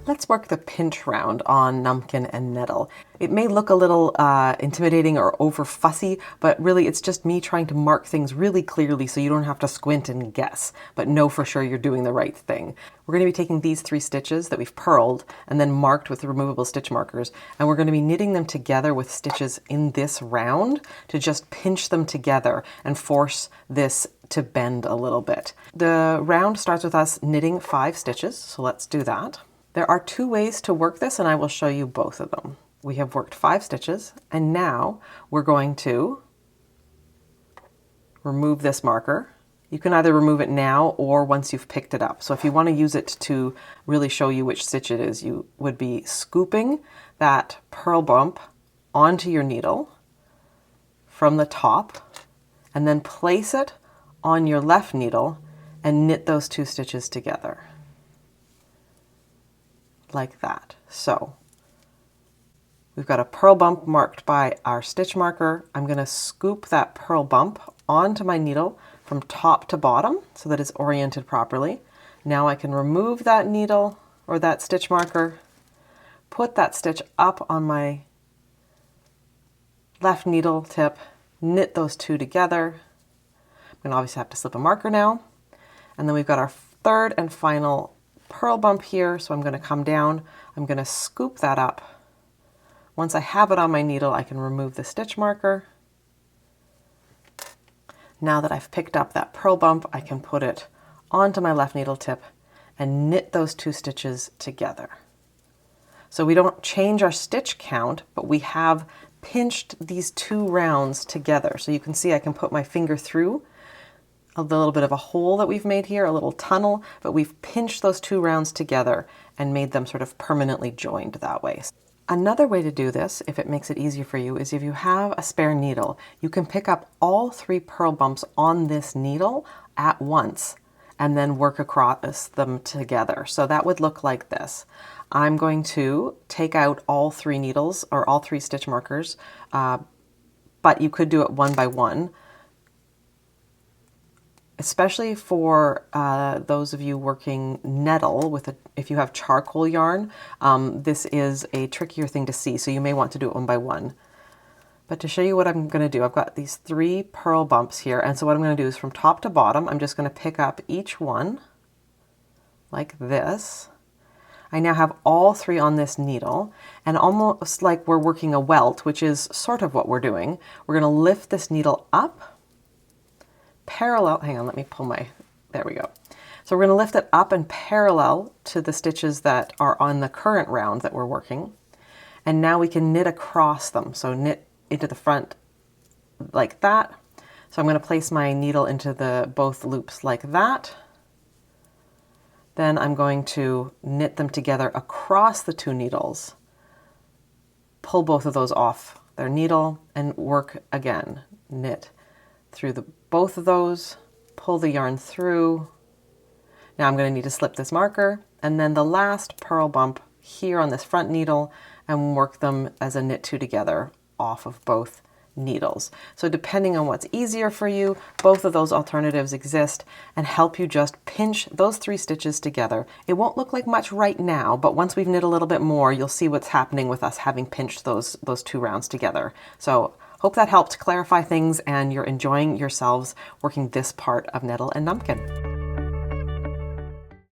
Let's work the pinch round on Gnumpkin and Gnettle. It may look a little intimidating or over fussy, but really it's just me trying to mark things really clearly so you don't have to squint and guess, but know for sure you're doing the right thing. We're going to be taking these 3 stitches that we've purled and then marked with removable stitch markers, and we're going to be knitting them together with stitches in this round to just pinch them together and force this to bend a little bit. The round starts with us knitting 5 stitches, so let's do that. There are 2 ways to work this, and I will show you both of them. We have worked 5 stitches, and now we're going to remove this marker. You can either remove it now or once you've picked it up. So if you want to use it to really show you which stitch it is, you would be scooping that purl bump onto your needle from the top, and then place it on your left needle and knit those 2 stitches together. Like that. So we've got a purl bump marked by our stitch marker. I'm going to scoop that purl bump onto my needle from top to bottom so that it's oriented properly. Now I can remove that needle or that stitch marker, put that stitch up on my left needle tip, knit those 2 together. I'm going to obviously have to slip a marker now. And then we've got our 3rd and final purl bump here, so I'm going to come down, I'm going to scoop that up. Once I have it on my needle, I can remove the stitch marker. Now that I've picked up that purl bump, I can put it onto my left needle tip and knit those 2 stitches together. So we don't change our stitch count, but we have pinched these 2 rounds together. So you can see I can put my finger through a little bit of a hole that we've made here, a little tunnel, but we've pinched those 2 rounds together and made them sort of permanently joined that way. Another way to do this, if it makes it easier for you, is if you have a spare needle, you can pick up all 3 purl bumps on this needle at once and then work across them together. So that would look like this. I'm going to take out all 3 needles or all 3 stitch markers, but you could do it one by one. Especially for those of you working nettle with if you have charcoal yarn, this is a trickier thing to see, so you may want to do it one by one. But to show you what I'm going to do, I've got these 3 purl bumps here, and so what I'm going to do is from top to bottom, I'm just going to pick up each one like this. I now have all 3 on this needle, and almost like we're working a welt, which is sort of what we're doing, we're going to lift this needle up parallel, hang on, let me pull my, there we go. So we're going to lift it up and parallel to the stitches that are on the current round that we're working. And now we can knit across them. So knit into the front like that. So I'm going to place my needle into the both loops like that. Then I'm going to knit them together across the 2 needles. Pull both of those off their needle and work again. Knit through both of those, pull the yarn through. Now I'm going to need to slip this marker and then the last purl bump here on this front needle and work them as a knit 2 together off of both needles. So depending on what's easier for you, both of those alternatives exist and help you just pinch those 3 stitches together. It won't look like much right now, but once we've knit a little bit more, you'll see what's happening with us having pinched those 2 rounds together. So hope that helped clarify things and you're enjoying yourselves working this part of Gnettle and Gnumpkin.